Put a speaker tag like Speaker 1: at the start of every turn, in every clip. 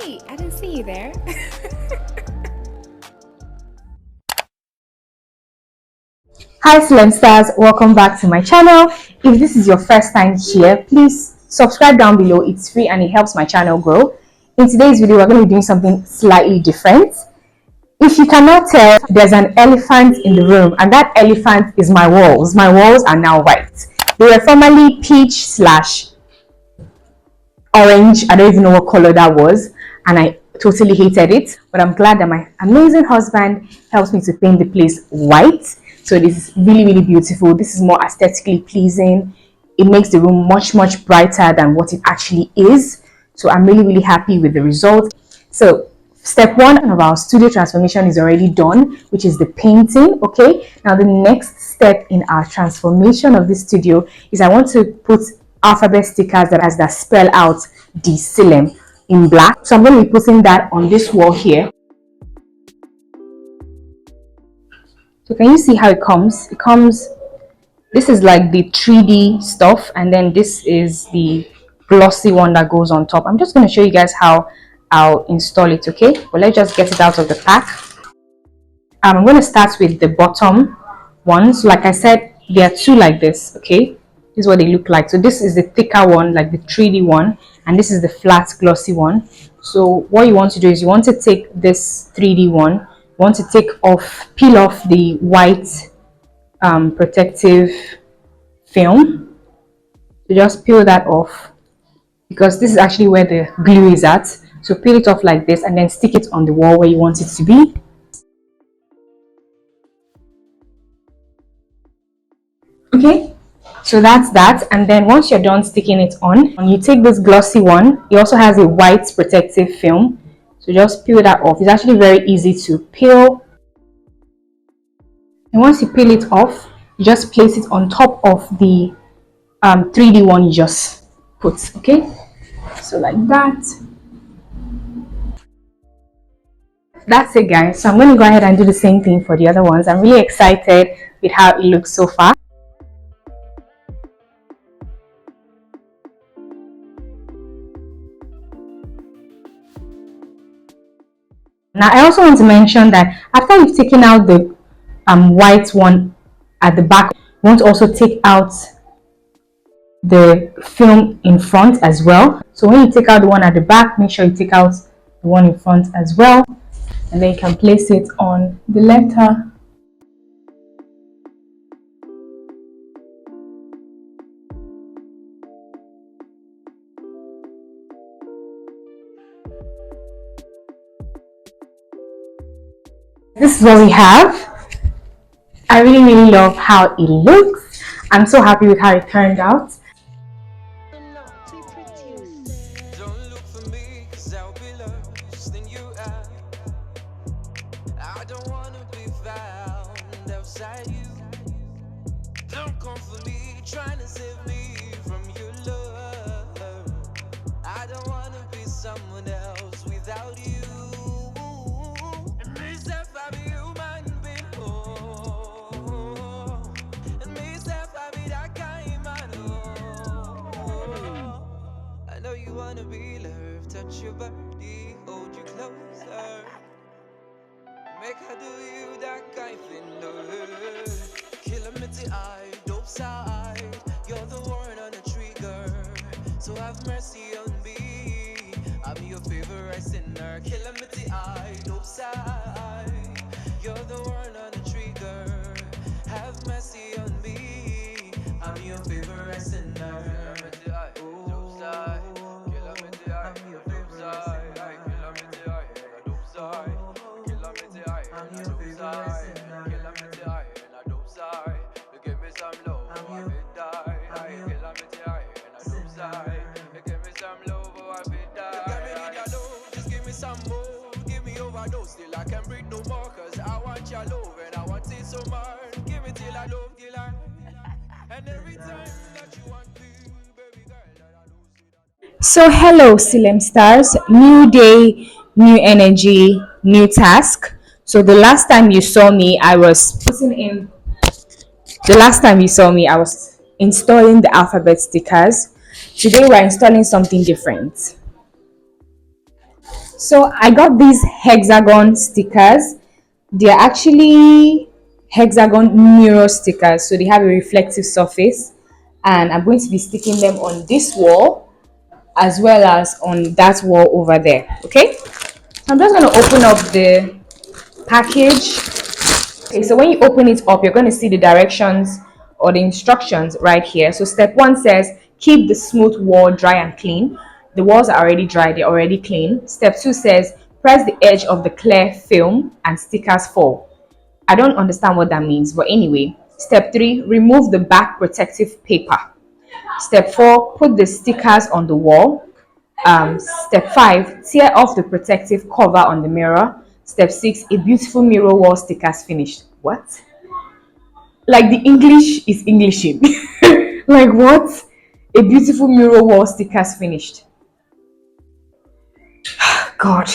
Speaker 1: Hey, I didn't see you there.
Speaker 2: Hi Silem stars, welcome back to my channel. If this is your first time here, please subscribe down below. It's free and it helps my channel grow. In today's video, we're going to be doing something slightly different. If you cannot tell, there's an elephant in the room, and that elephant is my walls. My walls are now white. They were formerly peach slash orange. I don't even know what color that was, and I totally hated it, but I'm glad that my amazing husband helps me to paint the place white. So this is really beautiful. This is more aesthetically pleasing. It makes the room much brighter than what it actually is. So I'm really happy with the result. So step one of our studio transformation is already done, which is the painting. Okay, now the next step in our transformation of this studio is I want to put alphabet stickers that spell out the Silem in black. So I'm going to be putting that on this wall here. So can you see how it comes? This is like the 3D stuff, and then this is the glossy one that goes on top. I'm just going to show you guys how I'll install it, okay? But let's just get it out of the pack. I'm going to start with the bottom one. So like I said, there are two like this, okay? This is what they look like. So this is the thicker one, like the 3D one, and this is the flat glossy one. So what you want to do is you want to take this 3D one, you want to peel off the white protective film. So just peel that off, because this is actually where the glue is at. So peel it off like this and then stick it on the wall where you want it to be. Okay, so that's that. And then once you're done sticking it on, you take this glossy one. It also has a white protective film, so just peel that off. It's actually very easy to peel. And once you peel it off, you just place it on top of the 3D one you just put. Okay, so like that. That's it, guys. So I'm going to go ahead and do the same thing for the other ones. I'm really excited with how it looks so far. Now I also want to mention that after you've taken out the white one at the back, you want to also take out the film in front as well. So when you take out the one at the back, make sure you take out the one in front as well, and then you can place it on the letter. This is what we have. I really love how it looks. I'm so happy with how it turned out.
Speaker 3: Someone else without you. And myself, I be human being. Oh, and myself, I be that kind man. Oh, I know you wanna be loved. Touch your body, hold you closer. Make her do you that kind thing. Kilometer eye, dope side. You're the one on the trigger, so have mercy on me. I'm your favorite sinner. Kilometer eye, dope side. You're the one on the trigger. Have mercy on me. I'm your favorite sinner. Kilometer eye, dope side. Kilometer eye, dope side. Kilometer eye, dope side. Kilometer eye, dope side. Kilometer eye, dope side. You give me some love, I will die. Kilometer eye, dope side. You give me some love, I will die. Some more, give me overdose till I can breathe no more. Cause I want your love and I want it so much. Give me till I love till I. And every time that you want me, baby girl, that I lose it.
Speaker 2: So hello Silem stars, new day, new energy, new task. So the last time you saw me, I was installing the alphabet stickers. Today we're installing something different. So I got these hexagon stickers. They're actually hexagon mirror stickers, so they have a reflective surface, and I'm going to be sticking them on this wall as well as on that wall over there. Okay, so I'm just going to open up the package. Okay, so when you open it up, you're going to see the directions or the instructions right here. So step one says keep the smooth wall dry and clean. The walls are already dry, they're already clean. Step two says press the edge of the clear film and stickers fall. I don't understand what that means, but anyway. Step three, remove the back protective paper. Step four, put the stickers on the wall. Step five, tear off the protective cover on the mirror. Step six, a beautiful mirror wall stickers finished. What? Like the English is Englishing. Like what? A beautiful mirror wall stickers finished. God.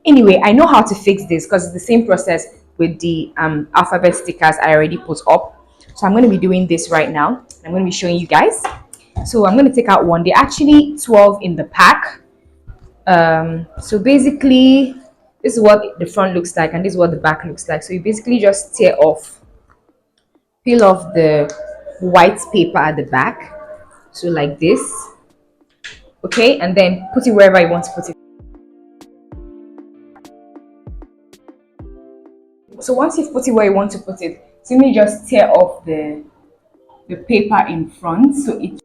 Speaker 2: Anyway, I know how to fix this because it's the same process with the alphabet stickers I already put up. So I'm going to be doing this right now. I'm going to be showing you guys. So I'm going to take out one. They're actually 12 in the pack. So basically, this is what the front looks like and this is what the back looks like. So you basically just peel off the white paper at the back. So like this. Okay, and then put it wherever you want to put it. So once you've put it where you want to put it, simply just tear off the paper in front. So it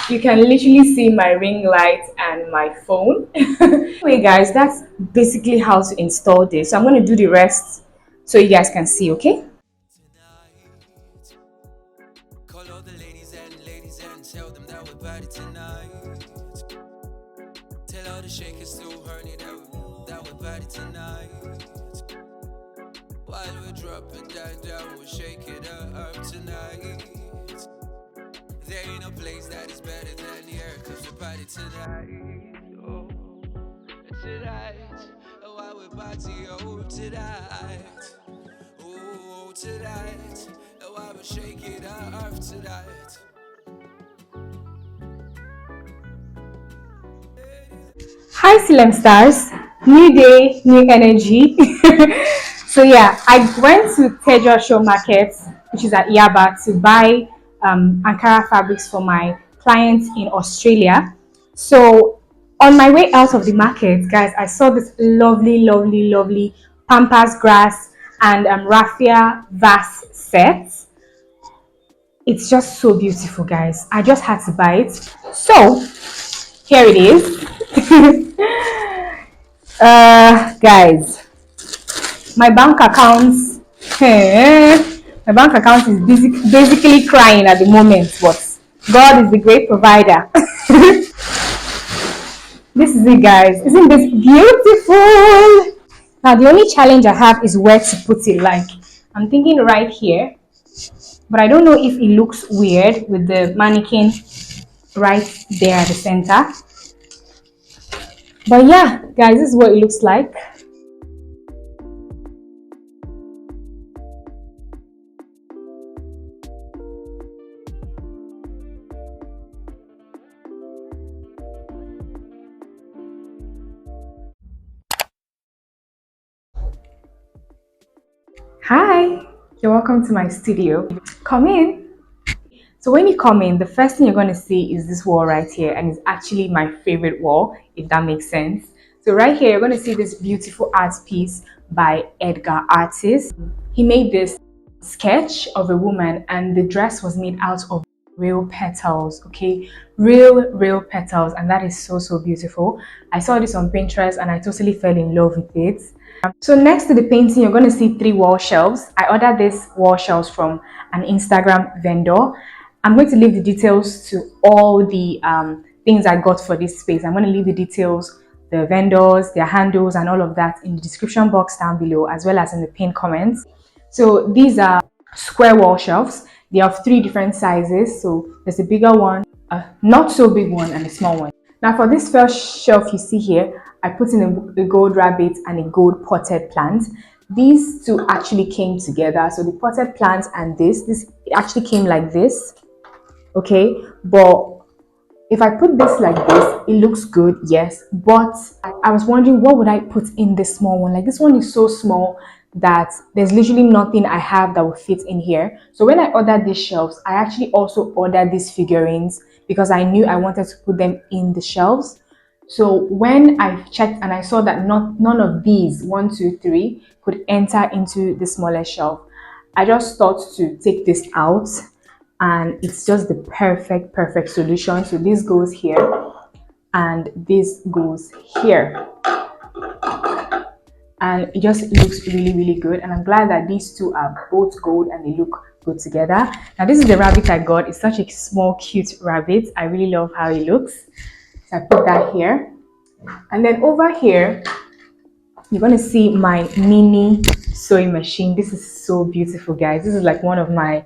Speaker 2: you can literally see my ring light and my phone. Anyway guys, that's basically how to install this. So I'm going to do the rest so you guys can see. Okay,
Speaker 3: Call all the ladies and tell them that we're party tonight. Tell all the shakers to horny that we're party tonight. While we drop it down, we'll shake it up tonight. There ain't no place that is better than here, cause we're party tonight. Oh, tonight. While we party, oh, tonight. Oh, tonight. While we shake it up tonight.
Speaker 2: hi Silem stars, new day, new energy. So yeah, I went to Tejuosho market, which is at Yaba, to buy Ankara fabrics for my clients in Australia. So on my way out of the market, guys, I saw this lovely Pampas grass and raffia vase set. It's just so beautiful, guys. I just had to buy it. So here it is. Guys, my bank account, my bank account is basically crying at the moment, but God is the great provider. This is it, guys. Isn't this beautiful? Now the only challenge I have is where to put it. Like I'm thinking right here, but I don't know if it looks weird with the mannequin right there at the center. But yeah, guys, this is what it looks like. Hi, you're welcome to my studio. Come in. So when you come in, the first thing you're going to see is this wall right here, and it's actually my favorite wall, if that makes sense. So right here, you're going to see this beautiful art piece by Edgar Artist. He made this sketch of a woman, and the dress was made out of real petals. Okay, real petals, and that is so beautiful. I saw this on Pinterest and I totally fell in love with it. So next to the painting, you're going to see 3 wall shelves. I ordered these wall shelves from an Instagram vendor. I'm going to leave the details to all the things I got for this space. I'm going to leave the details, the vendors, their handles, and all of that in the description box down below, as well as in the pinned comments. So these are square wall shelves. They are of 3 different sizes. So there's a bigger one, a not so big one, and a small one. Now for this first shelf you see here, I put in a gold rabbit and a gold potted plant. These two actually came together. So the potted plant and this actually came like this. Okay, but If I put this like this, it looks good, yes, but I was wondering what would I put in this small one. Like, this one is so small that there's literally nothing I have that will fit in here. So when I ordered these shelves, I actually also ordered these figurines because I knew I wanted to put them in the shelves. So when I checked and I saw that none of these, 1, 2, 3, could enter into the smallest shelf, I just thought to take this out, and it's just the perfect solution. So this goes here and this goes here, and it just looks really good, and I'm glad that these two are both gold and they look good together. Now this is the rabbit I got. It's such a small cute rabbit. I really love how it looks. So I put that here, and then over here you're going to see my mini sewing machine. This is so beautiful, guys. This is like one of my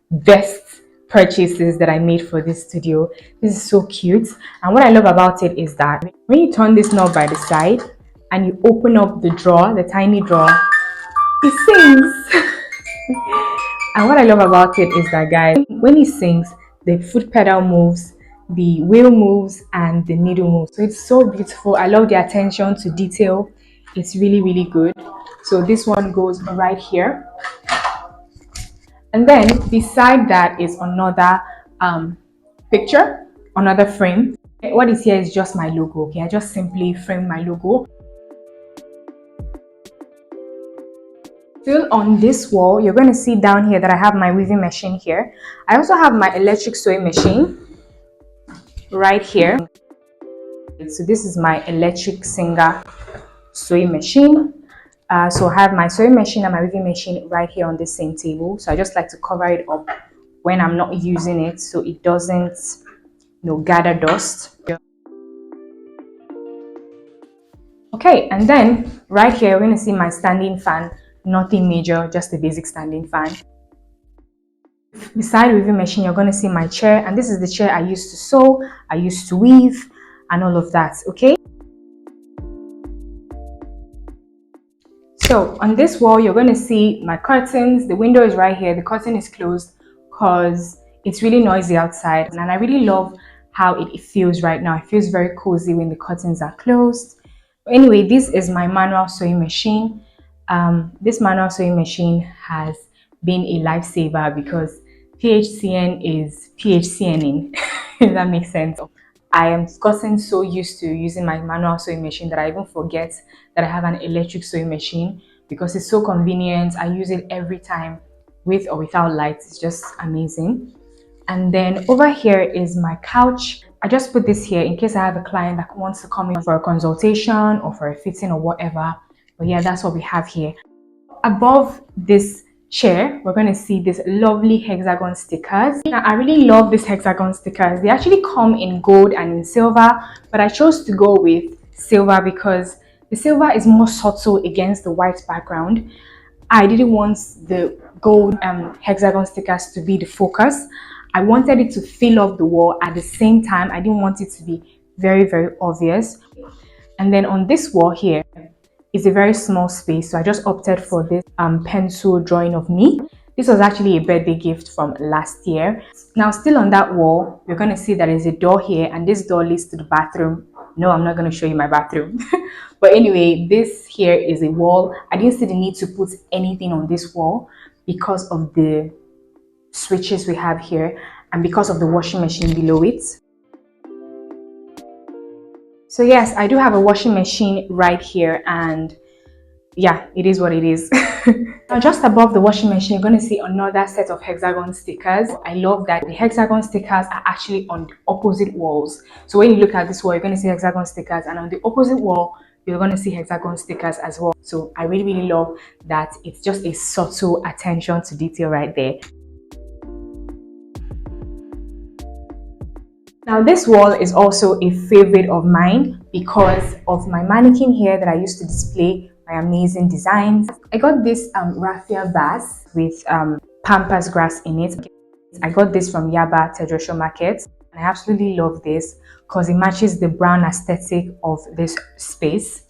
Speaker 2: best purchases that I made for this studio. This is so cute, and what I love about it is that when you turn this knob by the side and you open up the drawer, the tiny drawer, it sings. And what I love about it is that, guys, when it sings, the foot pedal moves, the wheel moves, and the needle moves. So it's so beautiful. I love the attention to detail. It's really good. So this one goes right here, and then beside that is another picture, another frame. What is here is just my logo. Okay, I just simply frame my logo. Still on this wall, you're going to see down here that I have my weaving machine here. I also have my electric sewing machine right here. So this is my electric Singer sewing machine. So I have my sewing machine and my weaving machine right here on the same table. So I just like to cover it up when I'm not using it so it doesn't, gather dust. Okay, and then right here you're going to see my standing fan. Nothing major, just a basic standing fan. Beside the weaving machine, you're going to see my chair, and this is the chair I used to sew, I used to weave, and all of that. Okay, so on this wall you're going to see my curtains. The window is right here. The curtain is closed because it's really noisy outside, and I really love how it feels right now. It feels very cozy when the curtains are closed. Anyway, this is my manual sewing machine. This manual sewing machine has been a lifesaver because PHCN is PHCNing, if that makes sense. I am gotten so used to using my manual sewing machine that I even forget that I have an electric sewing machine because it's so convenient. I use it every time, with or without lights. It's just amazing. And then over here is my couch. I just put this here in case I have a client that wants to come in for a consultation or for a fitting or whatever. But yeah, that's what we have here. Above this chair, we're going to see this lovely hexagon stickers. Now, I really love these hexagon stickers. They actually come in gold and in silver, but I chose to go with silver because the silver is more subtle against the white background. I didn't want the gold hexagon stickers to be the focus. I wanted it to fill up the wall at the same time. I didn't want it to be very obvious. And then on this wall here is a very small space, so I just opted for this pencil drawing of me. This was actually a birthday gift from last year. Now, still on that wall, you're going to see there is a door here, and this door leads to the bathroom. No, I'm not going to show you my bathroom. But anyway, this here is a wall. I didn't see the need to put anything on this wall because of the switches we have here and because of the washing machine below it. So yes, I do have a washing machine right here, and yeah, it is what it is. Now, just above the washing machine, you're going to see another set of hexagon stickers. I love that the hexagon stickers are actually on the opposite walls. So when you look at this wall, you're going to see hexagon stickers, and on the opposite wall, you're going to see hexagon stickers as well. So I really love that. It's just a subtle attention to detail right there. Now, this wall is also a favorite of mine because of my mannequin here that I used to display my amazing designs. I got this raffia vase with Pampas grass in it. I got this from Yaba, Tejuosho market. And I absolutely love this because it matches the brown aesthetic of this space.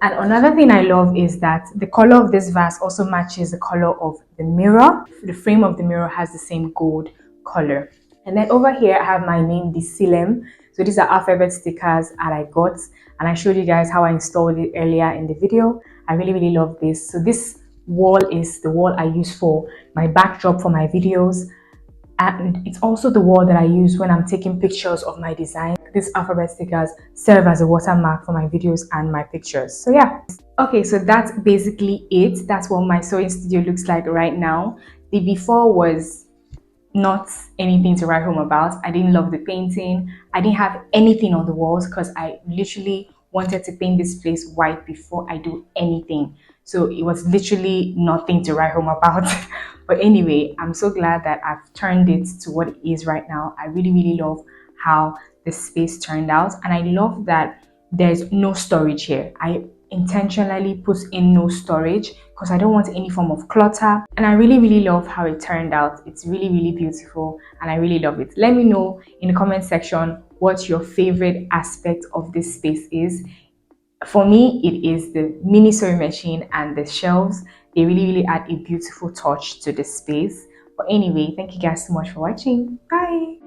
Speaker 2: And another thing I love is that the color of this vase also matches the color of the mirror. The frame of the mirror has the same gold color. And then over here, I have my name, the Silem. So these are alphabet stickers that I got, and I showed you guys how I installed it earlier in the video. I really, really love this. So this wall is the wall I use for my backdrop for my videos. And it's also the wall that I use when I'm taking pictures of my design. These alphabet stickers serve as a watermark for my videos and my pictures. So yeah. Okay, so that's basically it. That's what my sewing studio looks like right now. The before was not anything to write home about. I didn't love the painting. I didn't have anything on the walls because I literally wanted to paint this place white before I do anything. So it was literally nothing to write home about. But anyway, I'm so glad that I've turned it to what it is right now. I really, really love how the space turned out. And I love that there's no storage here. I intentionally put in no storage because I don't want any form of clutter, and I really, really love how it turned out. It's really, really beautiful and I really love it. Let me know in the comment section what your favorite aspect of this space is. For me, it is the mini sewing machine and the shelves. They really, really add a beautiful touch to the space. But anyway, thank you guys so much for watching. Bye.